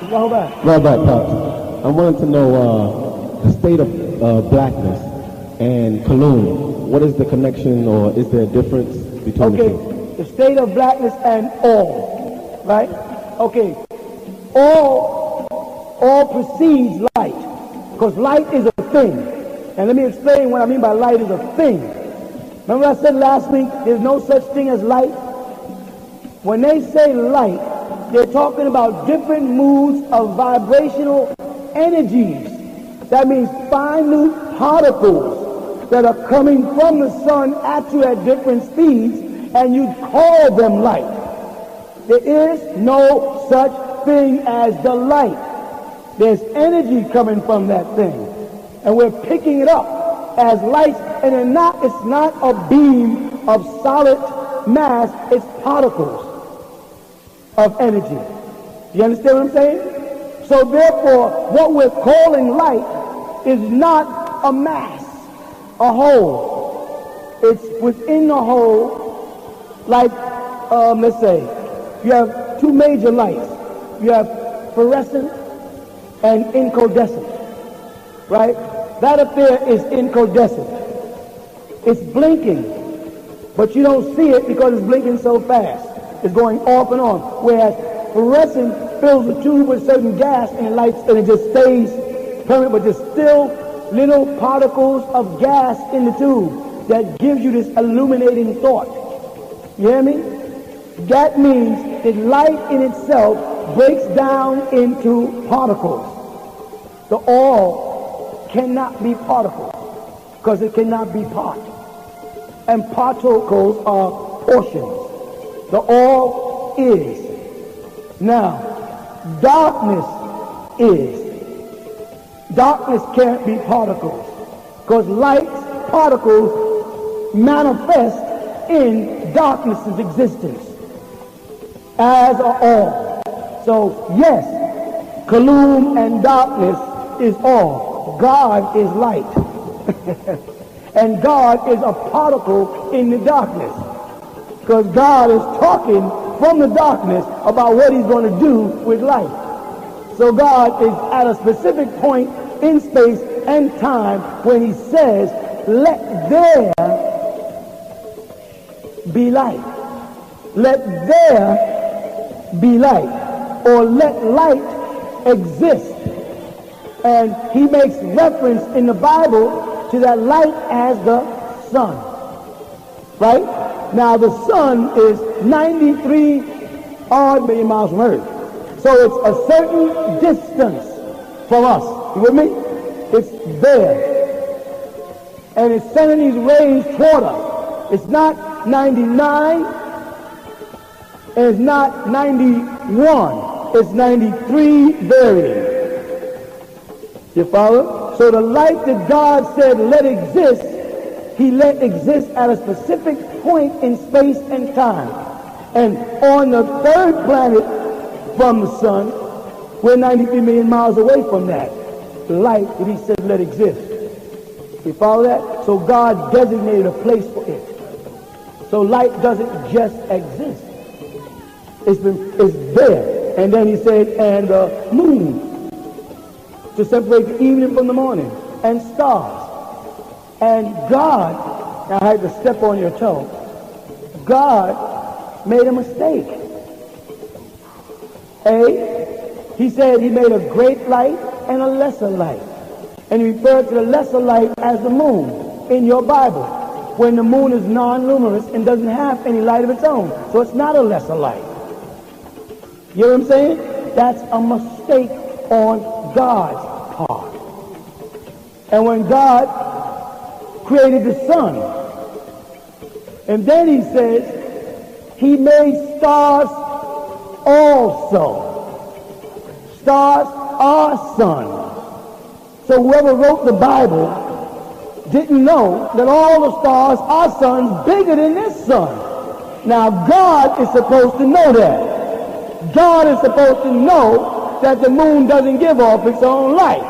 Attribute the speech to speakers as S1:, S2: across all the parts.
S1: Go back.
S2: Right back, Pops. I wanted to know the state of blackness and Yaanuwn. What is the connection, or is there a difference between the two?
S1: Okay, the state of blackness and all, right? Okay, all precedes light, because light is a thing. And let me explain what I mean by light is a thing. Remember I said last week, there's no such thing as light? When they say light, they're talking about different moods of vibrational energies. That means minute particles that are coming from the sun at you at different speeds, and you call them light. There is no such thing as the light. There's energy coming from that thing, and we're picking it up as light, and it's not a beam of solid mass, it's particles of energy. You understand what I'm saying? So therefore, what we're calling light is not a mass, a whole. It's within the whole, like, let's say, you have two major lights. You have fluorescent and incandescent, right? That up there is incandescent. It's blinking, but you don't see it because it's blinking so fast. It's going off and on. Whereas fluorescent fills the tube with certain gas and it lights, and it just stays permanent, but there's still little particles of gas in the tube that gives you this illuminating thought. You hear me? That means that light in itself breaks down into particles. The all cannot be particles because it cannot be part. And particles are portions. The all is. Now, darkness is. Darkness can't be particles because light's particles manifest in darkness's existence as are all. So yes, Yaanuwn and darkness is all. God is light. And God is a particle in the darkness. Because God is talking from the darkness about what he's going to do with light. So God is at a specific point in space and time when he says, let there be light. Let there be light. Or let light exist. And he makes reference in the Bible to that light as the sun. Right? Now the sun is 93 odd million miles from Earth. So it's a certain distance from us. You with me? It's there. And it's sending these rays toward us. It's not 99. And it's not 91. It's 93 varying. You follow? So the light that God said let exist, he let exist at a specific point in space and time. And on the third planet from the sun, we're 93 million miles away from that light that he said let exist. You follow that? So God designated a place for it. So light doesn't just exist. It's there. And then he said, and the moon to separate the evening from the morning, and stars. And God, now I had to step on your toe, God made a mistake. He said he made a great light and a lesser light. And he referred to the lesser light as the moon in your Bible, when the moon is non-luminous and doesn't have any light of its own. So it's not a lesser light. You know what I'm saying? That's a mistake on God's part. And when God created the sun, and then he says he made stars also. Stars are sun. So whoever wrote the Bible didn't know that all the stars are suns bigger than this sun. Now God is supposed to know that. God is supposed to know that the moon doesn't give off its own light.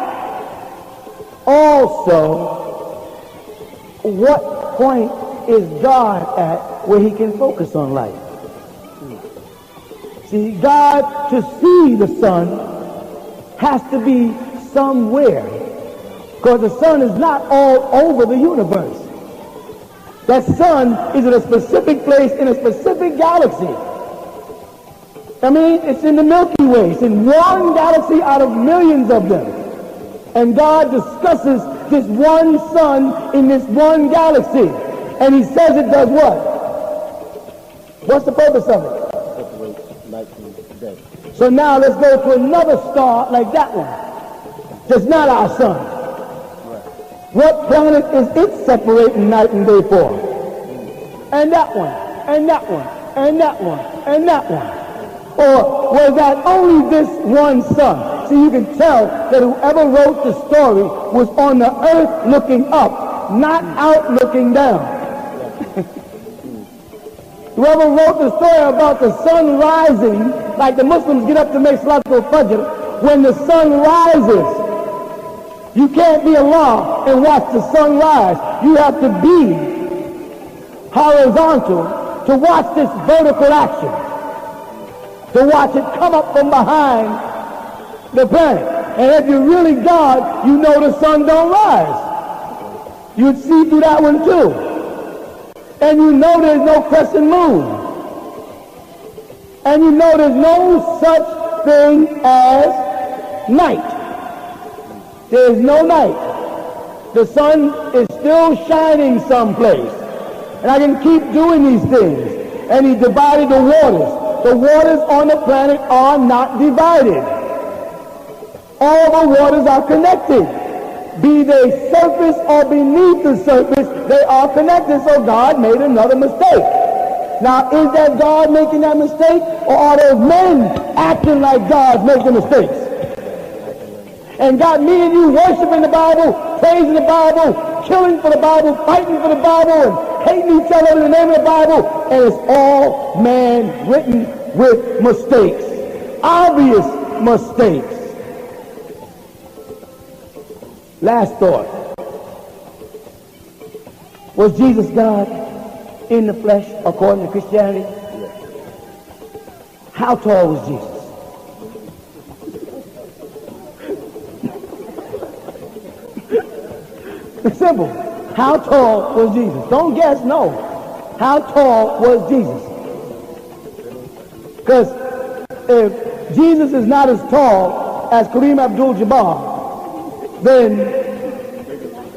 S1: Also, what point is God at where he can focus on light? See, God, to see the sun, has to be somewhere, because the sun is not all over the universe. That sun is in a specific place in a specific galaxy. I mean, it's in the Milky Way. It's in one galaxy out of millions of them. And God discusses this one sun in this one galaxy. And he says it does what? What's the purpose of it?
S2: Separates night from day.
S1: So now let's go to another star like that one. That's not our sun. What planet is it separating night and day for? And that one, and that one, and that one, and that one. Or was that only this one sun? So you can tell that whoever wrote the story was on the earth looking up, not out looking down. Whoever wrote the story about the sun rising, like the Muslims get up to make Salatul Fajr, when the sun rises, you can't be Allah and watch the sun rise. You have to be horizontal to watch this vertical action, to watch it come up from behind the planet. And if you're really God, you know the sun don't rise. You'd see through that one too. And you know there's no crescent moon. And you know there's no such thing as night. There's no night. The sun is still shining someplace. And I can keep doing these things. And he divided the waters. The waters on the planet are not divided. All the waters are connected. Be they surface or beneath the surface, they are connected. So God made another mistake. Now, is that God making that mistake? Or are those men acting like God's making mistakes? And got me and you worshiping the Bible, praising the Bible, killing for the Bible, fighting for the Bible, and hating each other in the name of the Bible, and it's all man written with mistakes, obvious mistakes. Last thought. Was Jesus God in the flesh according to Christianity? How tall was Jesus? It's simple. How tall was Jesus? Don't guess, no. How tall was Jesus? Because if Jesus is not as tall as Kareem Abdul-Jabbar, then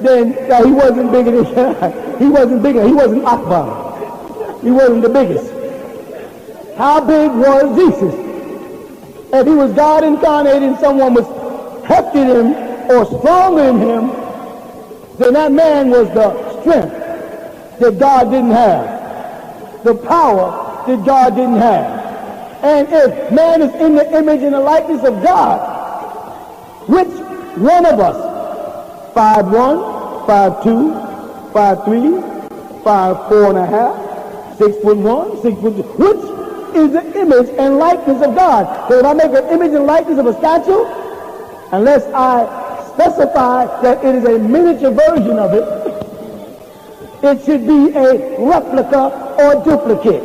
S1: he wasn't bigger than he wasn't bigger. He wasn't Akbar. He wasn't the biggest. How big was Jesus? If he was God incarnate and someone was heftier than him or stronger than him, then that man was the strength that God didn't have, the power that God didn't have. And if man is in the image and the likeness of God, which one of us, 5'1", 5'2", 5'3", 5'4.5", 6'1", 6'2", which is the image and likeness of God? So if I make an image and likeness of a statue, unless I specify that it is a miniature version of it, it should be a replica or duplicate.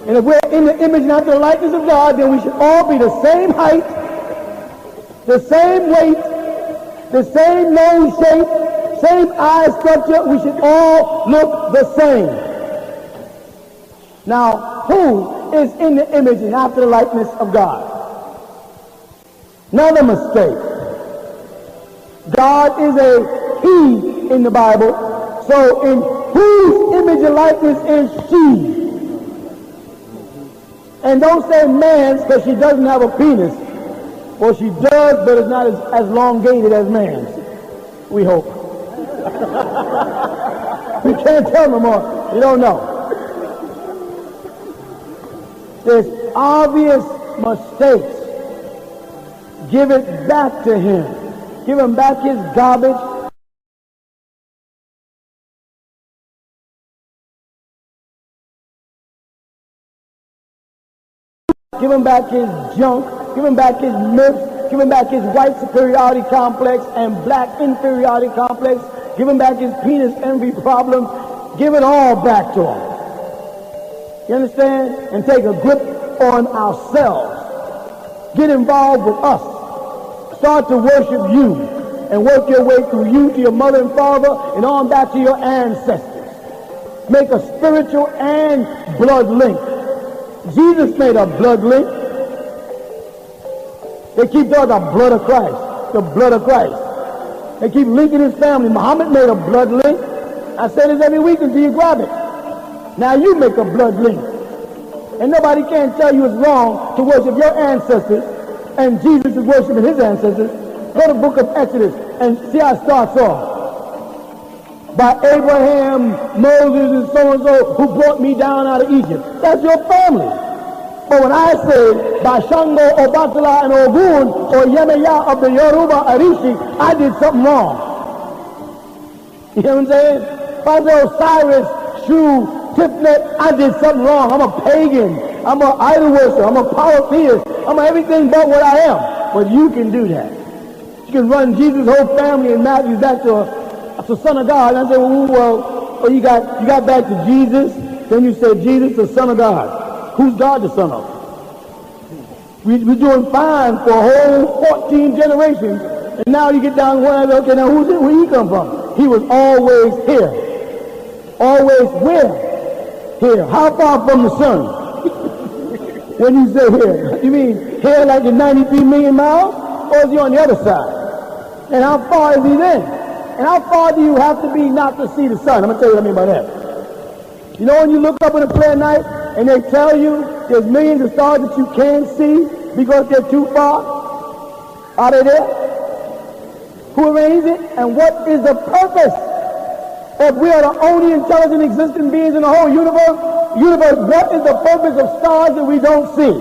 S1: And if we're in the image and after the likeness of God, then we should all be the same height, the same weight, the same nose shape, same eye structure. We should all look the same. Now, who is in the image and after the likeness of God? Another mistake. God is a he in the Bible, so in whose image and likeness is she? And don't say man's, because she doesn't have a penis. Or she does, but it's not as elongated as man's. We hope. We can't tell no more. You don't know. There's obvious mistakes. Give it back to him. Give him back his garbage. Give him back his junk. Give him back his myths. Give him back his white superiority complex and black inferiority complex. Give him back his penis envy problem. Give it all back to him. You understand? And take a grip on ourselves. Get involved with us. start to worship you and work your way through you to your mother and father and on back to your ancestors. Make a spiritual and blood link. Jesus made a blood link. They keep talking about blood of Christ, the blood of Christ. They keep linking his family. Muhammad made a blood link. I say this every week until you grab it. Now you make a blood link. And nobody can tell you it's wrong to worship your ancestors and Jesus is worshiping his ancestors. Go to the book of Exodus and see how it starts off. By Abraham, Moses, and so who brought me down out of Egypt. That's your family. But when I say by Shango, Obatala, and Ogun, or Yemeya of the Yoruba Arishi, I did something wrong. You know what I'm saying? If I say Osiris, Shu, Tifnet, I did something wrong. I'm a pagan. I'm an idol worshiper. I'm a polytheist. I'm everything but what I am. But you can do that. You can run Jesus' whole family and Matthew back to the Son of God. And I say, well, you got back to Jesus. Then you said Jesus, the Son of God. Who's God the Son of? We're doing fine for a whole 14 generations. And now you get down to one, okay, now where he come from? He was always here. Always where? Here. How far from the sun? When you say here, you mean here like in 93 million miles? Or is he on the other side? And how far is he then? And how far do you have to be not to see the sun? I'm going to tell you what I mean by that. You know when you look up in a prayer night and they tell you there's millions of stars that you can't see because they're too far? Are they there? Who arranged it? And what is the purpose? If we are the only intelligent existing beings in the whole universe, what is the purpose of stars that we don't see?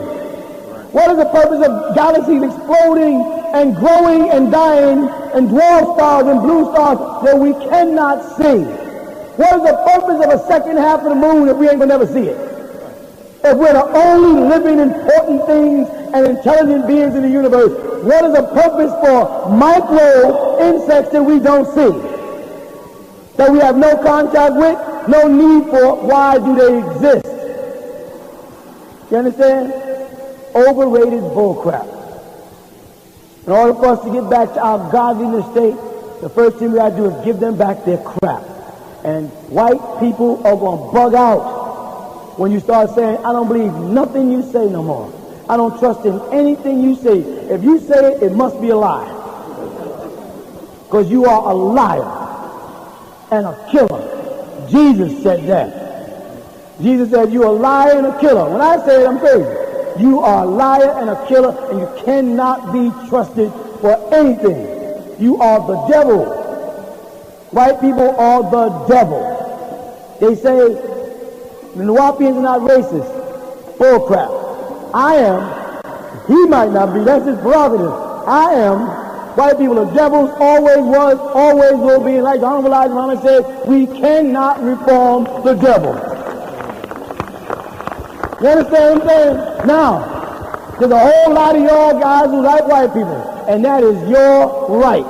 S1: What is the purpose of galaxies exploding and growing and dying and dwarf stars and blue stars that we cannot see? What is the purpose of a second half of the moon if we ain't gonna never see it? If we're the only living important things and intelligent beings in the universe, what is the purpose for micro insects that we don't see? That we have no contact with, no need for, why do they exist? You understand? Overrated bullcrap. In order for us to get back to our godliness state, the first thing we got to do is give them back their crap. And white people are going to bug out when you start saying, I don't believe nothing you say no more. I don't trust in anything you say. If you say it, it must be a lie. Because you are a liar and a killer. Jesus said that. Jesus said, you're a liar and a killer. When I say it, I'm crazy. You are a liar and a killer, and you cannot be trusted for anything. You are the devil. White people are the devil. They say the Nuwapians are not racist. Bull crap. I am. He might not be. That's his prerogative. I am. White people are devils, always was, always will be. And like the Honorable Elijah Muhammad said, we cannot reform the devil. You understand what I'm saying? Now, there's a whole lot of y'all guys who like white people, and that is your right.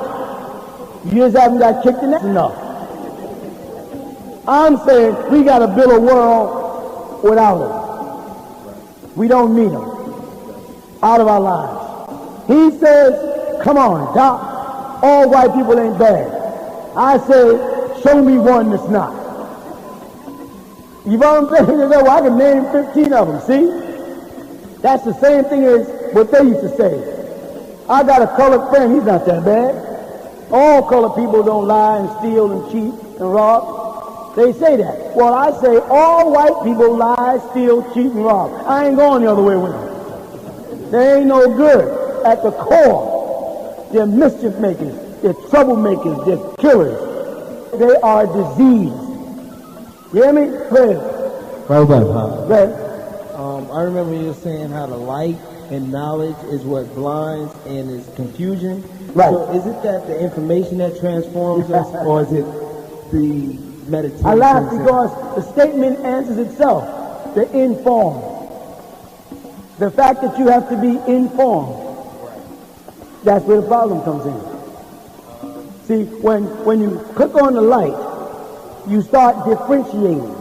S1: You just haven't got kicked in the enough. I'm saying we got to build a world without them. We don't need them out of our lives. He says, come on, Doc, all white people ain't bad. I say, show me one that's not. You know what I'm saying? Well, I can name 15 of them, see? That's the same thing as what they used to say. I got a colored friend, he's not that bad. All colored people don't lie and steal and cheat and rob. They say that. Well, I say all white people lie, steal, cheat, and rob. I ain't going the other way with them. They ain't no good. At the core, they're mischief makers, they're troublemakers, they're killers. They are disease. You hear me? Go ahead.
S3: Right back.
S1: Go ahead.
S3: I remember you saying how the light and knowledge is what blinds and is confusion.
S1: Right.
S3: So is it that the information that transforms us, or is it the meditation?
S1: I laugh because the statement answers itself. The informed. The fact that you have to be informed. That's where the problem comes in. See, when you click on the light, you start differentiating.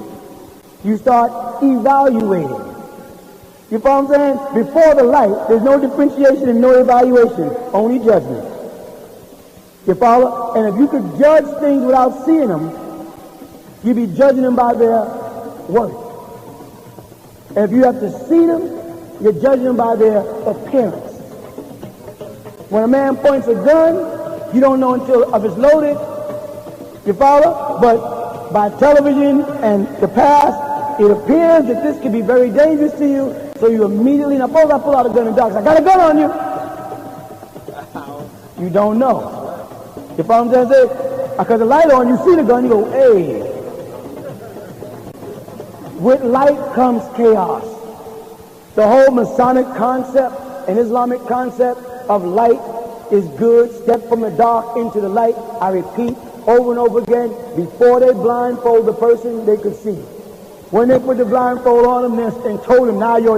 S1: You start evaluating. You follow what I'm saying? Before the light, there's no differentiation and no evaluation, only judgment. You follow? And if you could judge things without seeing them, you'd be judging them by their worth. And if you have to see them, you're judging them by their appearance. When a man points a gun, you don't know until if it's loaded. You follow? But by television and the past, it appears that this could be very dangerous to you, so you immediately, now suppose I pull out a gun and dogs, I got a gun on you. You don't know. You follow what I'm saying? Because the light on, you see the gun, you go, hey. With light comes chaos. The whole Masonic concept and Islamic concept of light is good. Step from the dark into the light. I repeat over and over again, before they blindfold the person, they could see. When they put the blindfold on them and told them, now you're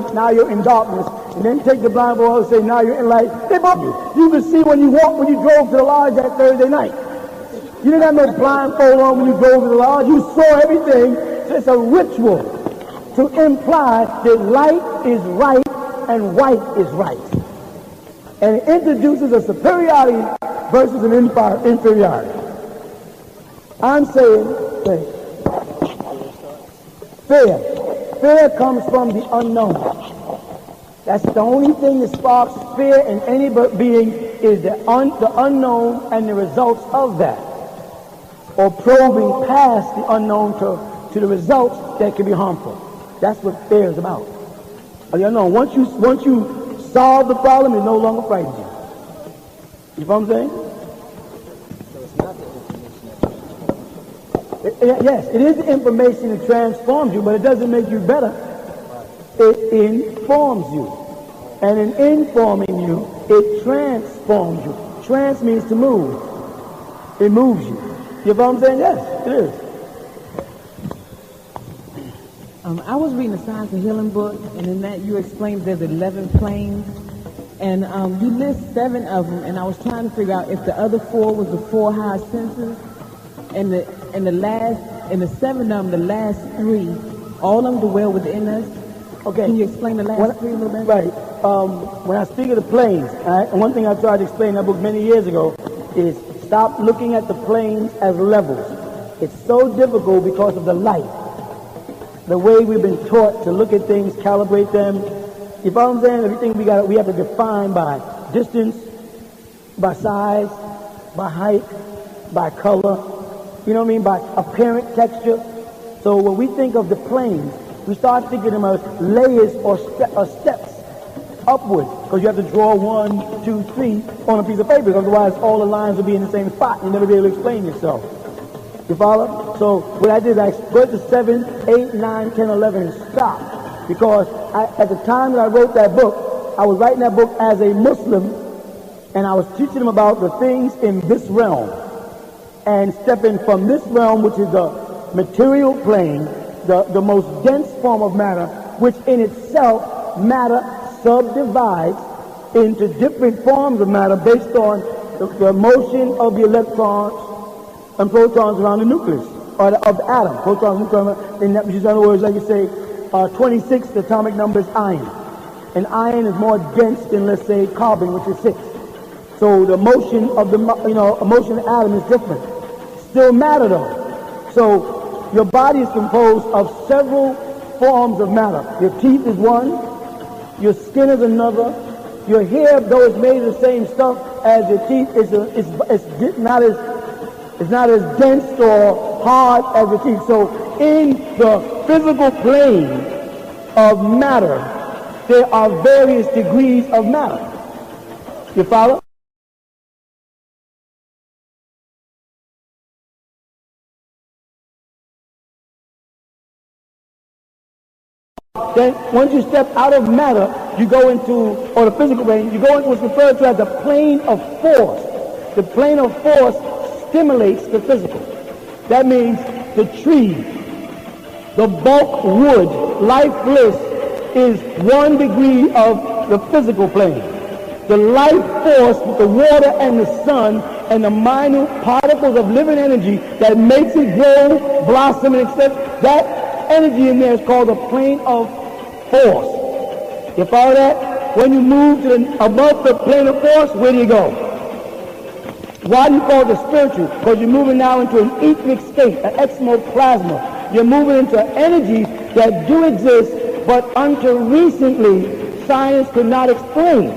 S1: in darkness, and then take the blindfold off and say, now you're in light, they bump you. You could see when you drove to the lodge that Thursday night. You didn't have no blindfold on when you drove to the lodge. You saw everything. So it's a ritual to imply that light is right and white is right. And it introduces a superiority versus an inferiority. I'm saying, fear. Fear comes from the unknown. That's the only thing that sparks fear in any being is the unknown and the results of that. Or probing past the unknown to the results that can be harmful. That's what fear is about. You know, once you solve the problem, it no longer frightens you. You know what I'm saying?
S3: So it's not the information.
S1: Yes, it is the information that transforms you, but it doesn't make you better. It informs you. And in informing you, it transforms you. Trans means to move. It moves you. You know what I'm saying? Yes, it is.
S4: I was reading the Science of Healing book, and in that you explained there's 11 planes, and you list 7 of them, and I was trying to figure out if the other 4 was the 4 high senses, and the 7 of them, the last 3, all of them dwell within us.
S1: Okay.
S4: Can you explain the last 3 a little bit?
S1: Right. When I speak of the planes, and one thing I tried to explain in that book many years ago is stop looking at the planes as levels. It's so difficult because of the light. The way we've been taught to look at things, calibrate them. You follow what I'm saying? Everything we have to define by distance, by size, by height, by color. You know what I mean? By apparent texture. So when we think of the planes, we start thinking of them as layers or steps upward. Because you have to draw 1, 2, 3 on a piece of paper. Otherwise, all the lines will be in the same spot. You'll never be able to explain yourself. You follow? So what I did is I go to 7, 8, 9, 10, 11 and stop. Because at the time that I wrote that book, I was writing that book as a Muslim, and I was teaching them about the things in this realm. And stepping from this realm, which is the material plane, the most dense form of matter, which in itself, matter subdivides into different forms of matter based on the motion of the electrons and protons around the nucleus, or of the atom. Protons, neutrons, in other words, like you say, 26, the atomic number is iron. And iron is more dense than, let's say, carbon, which is 6. So the motion of the, motion of the atom is different. Still matter though. So your body is composed of several forms of matter. Your teeth is one, your skin is another, your hair, though it's made of the same stuff as your teeth, it's not as dense or hard as your teeth. So in the physical plane of matter, there are various degrees of matter. You follow? Then once you step out of matter, you go into, or the physical plane, you go into what's referred to as the plane of force. The plane of force stimulates the physical. That means the tree, the bulk wood, lifeless, is 1 degree of the physical plane. The life force with the water and the sun and the minute particles of living energy that makes it grow, blossom, and etc., that energy in there is called the plane of force. You follow that? When you move to above the plane of force, where do you go? Why do you call it the spiritual? Because you're moving now into an etheric state, an exoplasma. You're moving into energies that do exist, but until recently, science could not explain.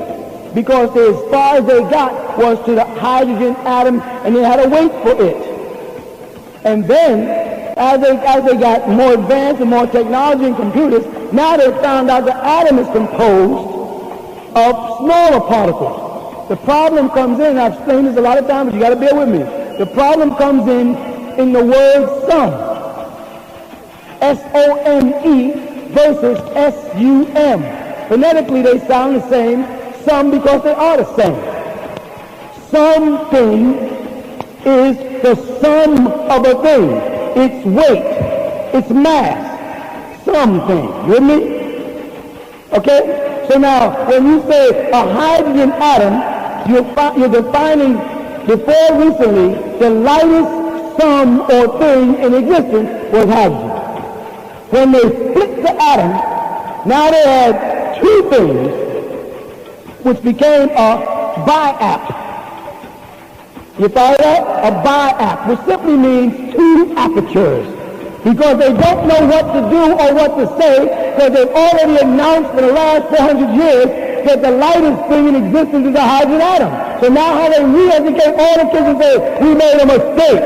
S1: Because as far as they got was to the hydrogen atom, and they had to wait for it. And then, as they got more advanced and more technology and computers, now they found out the atom is composed of smaller particles. The problem comes in, I've explained this a lot of times, but you got to bear with me. The problem comes in the word sum. S-O-M-E versus S-U-M. Phonetically, they sound the same. Some because they are the same. Something is the sum of a thing. Its weight, its mass, something. You with me? Okay? So now, when you say a hydrogen atom, you're defining, before recently, the lightest sum or thing in existence was hydrogen. When they split the atom, now they had two things, which became a biap. You follow that? A biap, which simply means two apertures. Because they don't know what to do or what to say, because they've already announced for the last 400 years that the lightest thing in existence is a hydrogen atom. So now how they re-educate all the kids and say, we made a mistake.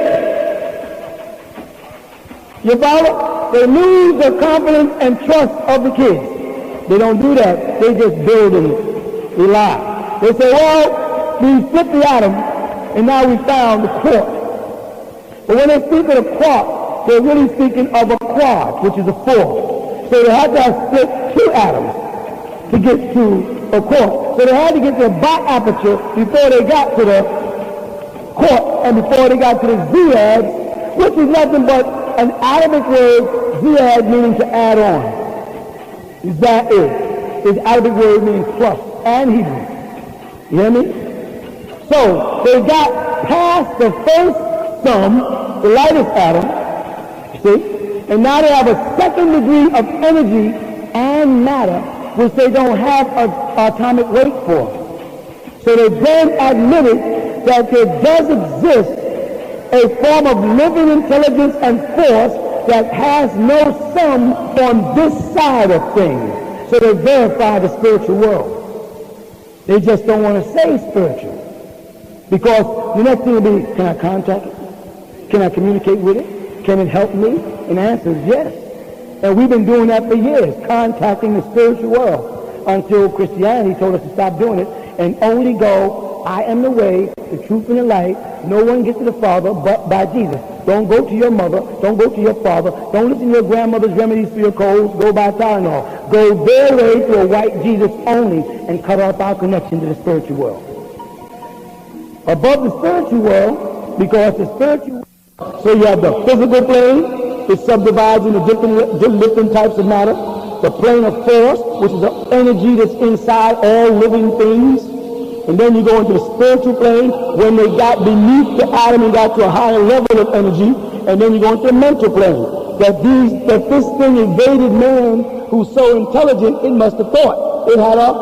S1: You follow? They lose the confidence and trust of the kids. They don't do that. They just build it. They lie. They say, well, we split the atom, and now we found the quark. But when they speak of a quark, they're really speaking of a quad, which is a 4. So they had to have split two atoms to get to a quark. So they had to get to the biaperture before they got to the quark, and before they got to the Z-ads, which is nothing but an Arabic word, Z-ad meaning to add on. That is. This Arabic word means plus, and Hebrew. You hear me? So they got past the first sum, the lightest atom, see? And now they have a second degree of energy and matter, which they don't have an atomic weight for. So they then admitted that there does exist a form of living intelligence and force that has no sum on this side of things. So they verify the spiritual world. They just don't want to say spiritual. Because the next thing will be, can I contact it? Can I communicate with it? Can it help me? And the answer is yes. And we've been doing that for years, contacting the spiritual world, until Christianity told us to stop doing it and only go, I am the way, the truth, and the light. No one gets to the Father but by Jesus. Don't go to your mother. Don't go to your father. Don't listen to your grandmother's remedies for your colds. Go by Tylenol. Go their way to a white Jesus only and cut off our connection to the spiritual world. Above the spiritual world, because the spiritual world, so you have the physical plane, it subdivides into different types of matter. The plane of force, which is the energy that's inside all living things. And then you go into the spiritual plane when they got beneath the atom and got to a higher level of energy. And then you go into the mental plane. That this thing invaded man who's so intelligent, it must have thought. It had a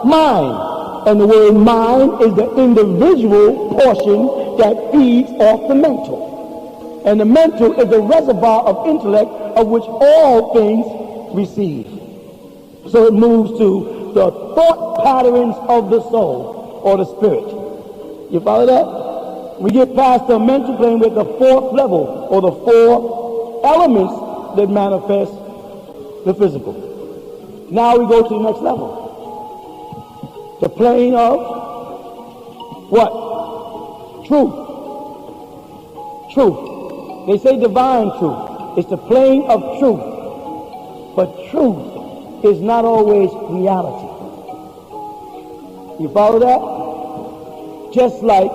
S1: mind. And the word mind is the individual portion that feeds off the mental. And the mental is the reservoir of intellect of which all things receive. So it moves to the thought patterns of the soul or the spirit. You follow that? We get past the mental plane with the fourth level or the 4 elements that manifest the physical. Now we go to the next level. The plane of what? Truth. Truth. They say divine truth. It's the plane of truth. But truth is not always reality. You follow that? Just like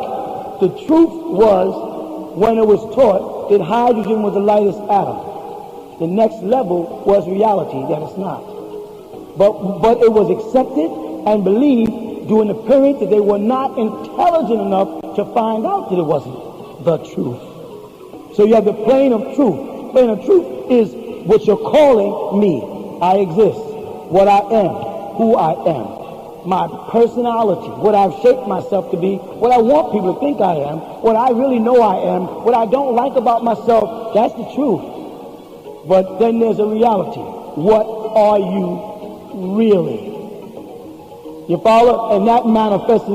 S1: the truth was when it was taught that hydrogen was the lightest atom. The next level was reality, that it's not. But it was accepted and believed during the period that they were not intelligent enough to find out that it wasn't the truth. So you have the plane of truth. Plane of truth is what you're calling me. I exist. What I am. who I am, my personality, what I've shaped myself to be, what I want people to think I am, what I really know I am, what I don't like about myself. That's the truth. But then there's a reality. What are you really? You follow? And that manifests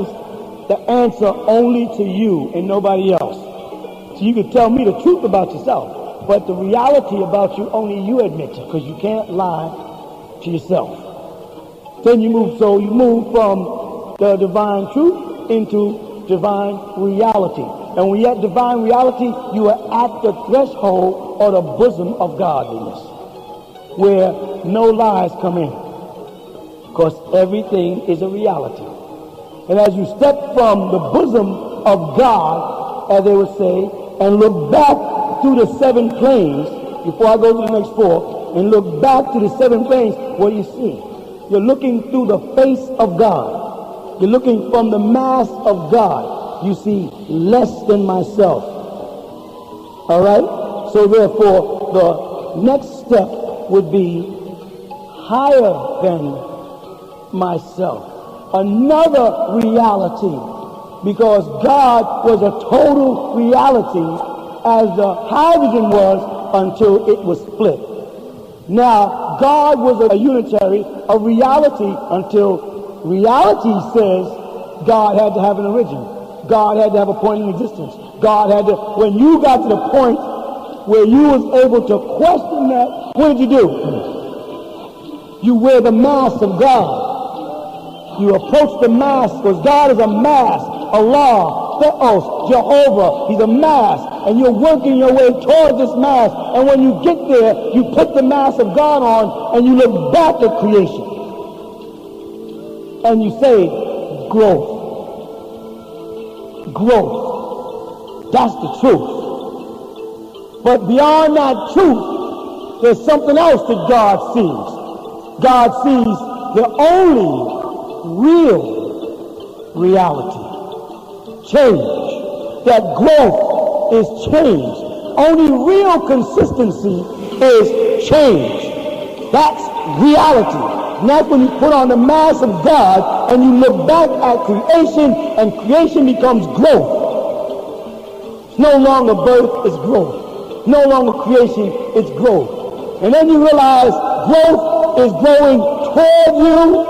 S1: the answer only to you and nobody else. So you can tell me the truth about yourself, but the reality about you only you admit to, because you can't lie to yourself. Then you move from the divine truth into divine reality. And when you're at divine reality, you are at the threshold or the bosom of godliness, where no lies come in, because everything is a reality. And as you step from the bosom of God, as they would say, and look back through the 7 planes, before I go to the next 4, and look back to the 7 planes, what do you see? You're looking through the face of God. You're looking from the mass of God. You see less than myself. All right? So therefore, the next step would be higher than myself. Another reality, because God was a total reality as the hydrogen was until it was split. Now, God was a unitary, a reality, until reality says God had to have an origin. God had to have a point in existence. God had to, when you got to the point where you was able to question that, what did you do? You wear the mask of God. You approach the mask, because God is a mask, Allah, Theos, Jehovah. He's a mask, and you're working your way towards this mask. And when you get there, you put the mask of God on, and you look back at creation, and you say, growth. Growth. That's the truth. But beyond that truth, there's something else that God sees. God sees the only real reality. Change. That growth is change. Only real consistency is change. That's reality. And that's when you put on the mask of God and you look back at creation, and creation becomes growth. It's no longer birth, it's growth. No longer creation, it's growth. And then you realize growth is growing toward you,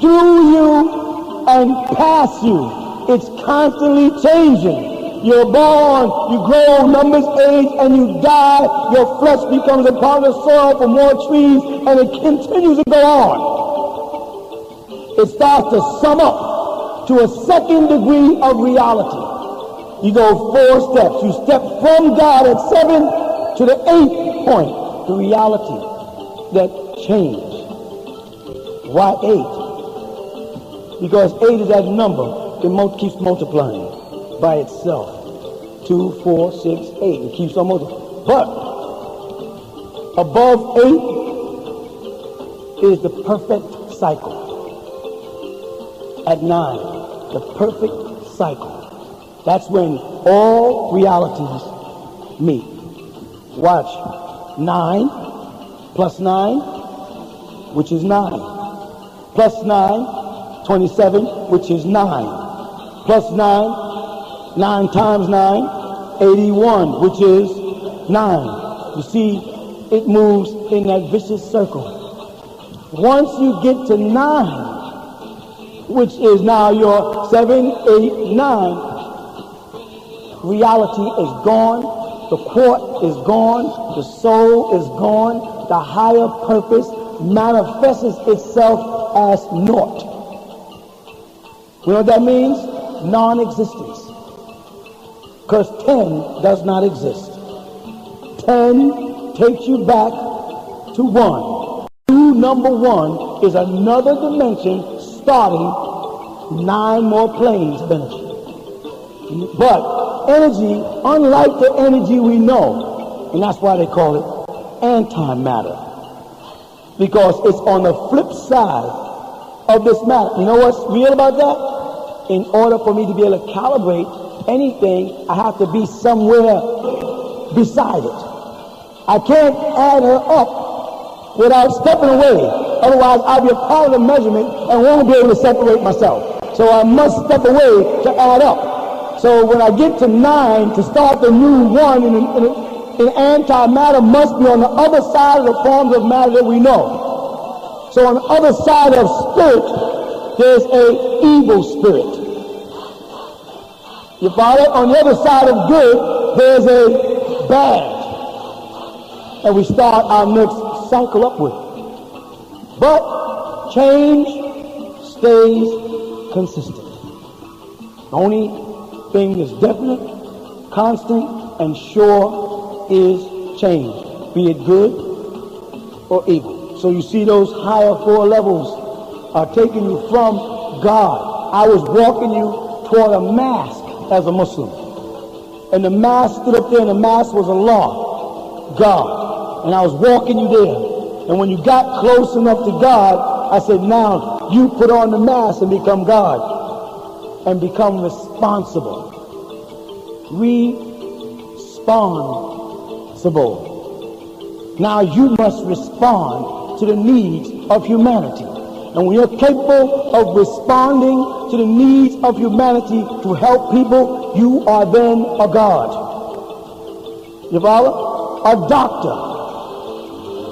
S1: through you, and past you. It's constantly changing. You're born, you grow, numbers age, and you die. Your flesh becomes a part of the soil for more trees, and it continues to go on. It starts to sum up to a second degree of reality. You go 4 steps. You step from God at 7 to the 8th point, the reality that change. Why 8? Because 8 is that number. It keeps multiplying by itself. 2, 4, 6, 8. It keeps on multiplying. But above 8 is the perfect cycle. At 9, the perfect cycle. That's when all realities meet. Watch. 9 plus 9, which is 9. Plus 9, 27, which is 9. Plus 9, 9 times 9, 81, which is 9. You see, it moves in that vicious circle. Once you get to 9, which is now your 7, 8, 9, reality is gone, the court is gone, the soul is gone, the higher purpose manifests itself as naught. You know what that means? Non-existence. Because 10 does not exist. 10 takes you back to 1. You, number 1, is another dimension starting 9 more planes of energy. But energy, unlike the energy we know, and that's why they call it antimatter, because it's on the flip side of this matter. You know what's real about that? In order for me to be able to calibrate anything, I have to be somewhere beside it. I can't add her up without stepping away Otherwise, I'll be a part of the measurement and won't be able to separate myself. So I must step away to add up. So when I get to 9, to start the new 1 in antimatter must be on the other side of the forms of matter that we know. So on the other side of spirit, there's an evil spirit. You follow? On the other side of good, there's a bad. And we start our next cycle upward. But change stays consistent. The only thing that's definite, constant, and sure is change, be it good or evil. So you see those higher 4 levels are taking you from God. I was walking you toward a mask as a Muslim. And the mask stood up there, and the mask was Allah, God. And I was walking you there. And when you got close enough to God, I said, now you put on the mask and become God. And become responsible. Responsible. Now you must respond to the needs of humanity. And when you're capable of responding to the needs of humanity to help people, you are then a God. You follow? A doctor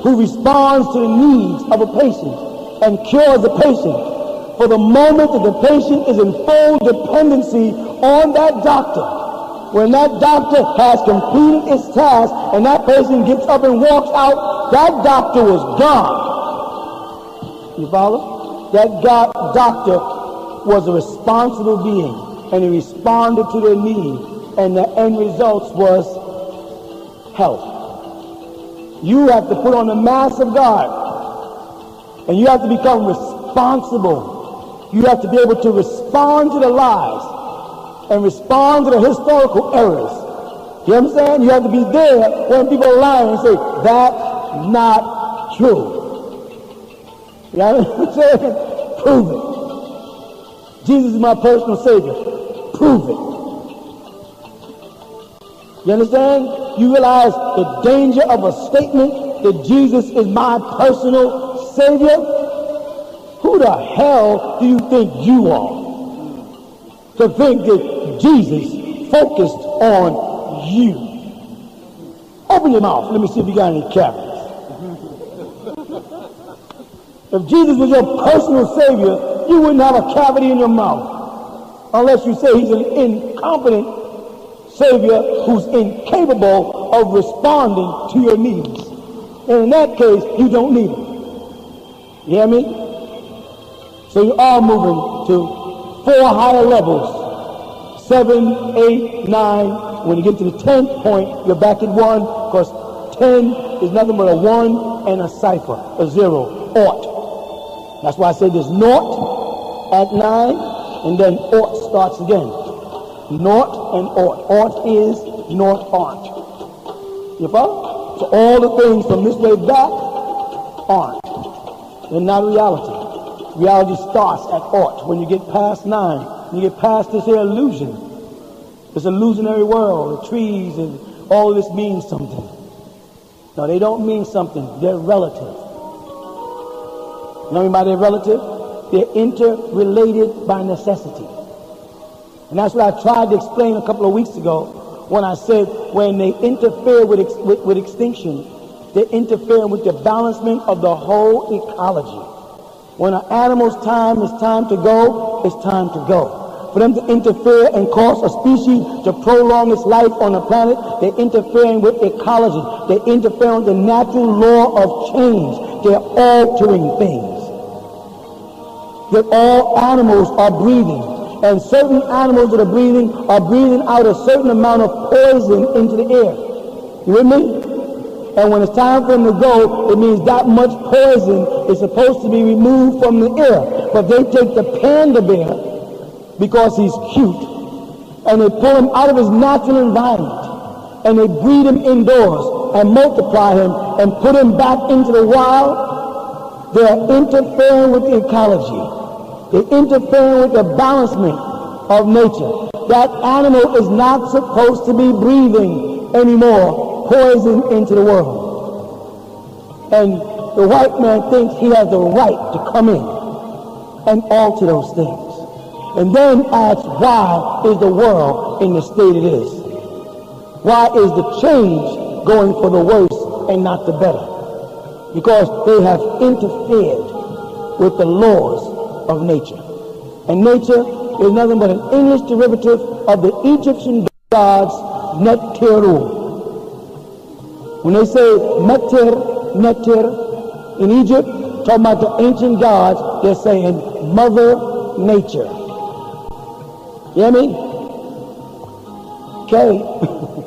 S1: who responds to the needs of a patient and cures the patient for the moment that the patient is in full dependency on that doctor. When that doctor has completed its task and that patient gets up and walks out, that doctor was God. You follow? That God doctor was a responsible being, and he responded to their need, and the end result was health. You have to put on the mask of God, and you have to become responsible. You have to be able to respond to the lies and respond to the historical errors. You understand? You have to be there when people are lying and say, that's not true. You know what I'm saying? Prove it. Jesus is my personal Savior. Prove it. You understand? You realize the danger of a statement that Jesus is my personal Savior? Who the hell do you think you are to think that Jesus focused on you? Open your mouth. Let me see if you got any cavities. If Jesus was your personal Savior, you wouldn't have a cavity in your mouth. Unless you say he's an incompetent Savior who's incapable of responding to your needs. And in that case, you don't need him. You hear me? So you are moving to 4 higher levels. 7, 8, 9. When you get to the 10th point, you're back at 1, because 10 is nothing but a 1 and a cipher, a 0, ought. That's why I say there's naught at 9, and then ought starts again. Naught and ought. Ought is, naught aren't. You follow? So all the things from this way back aren't. They're not reality. Reality starts at ought. When you get past 9, when you get past this here illusion, this illusionary world, the trees and all of this means something. No, they don't mean something. They're relative. You know what I mean by they're relative? They're interrelated by necessity. And that's what I tried to explain a couple of weeks ago when I said when they interfere with extinction, they're interfering with the balancement of the whole ecology. When an animal's time is time to go, it's time to go. For them to interfere and cause a species to prolong its life on the planet, they're interfering with ecology. They're interfering with the natural law of change. They're altering things. That all animals are breathing. And certain animals that are breathing out a certain amount of poison into the air. You with me? And when it's time for them to go, it means that much poison is supposed to be removed from the air. But they take the panda bear, because he's cute, and they pull him out of his natural environment, and they breed him indoors, and multiply him, and put him back into the wild. They're interfering with the ecology. They're interfering with the balancement of nature. That animal is not supposed to be breathing anymore poison into the world. And the white man thinks he has the right to come in and alter those things. And then asks, why is the world in the state it is? Why is the change going for the worse and not the better? Because they have interfered with the laws of nature. And nature is nothing but an English derivative of the Egyptian gods Neteru. When they say Neter in Egypt, talking about the ancient gods, they're saying Mother Nature. You hear me? Okay.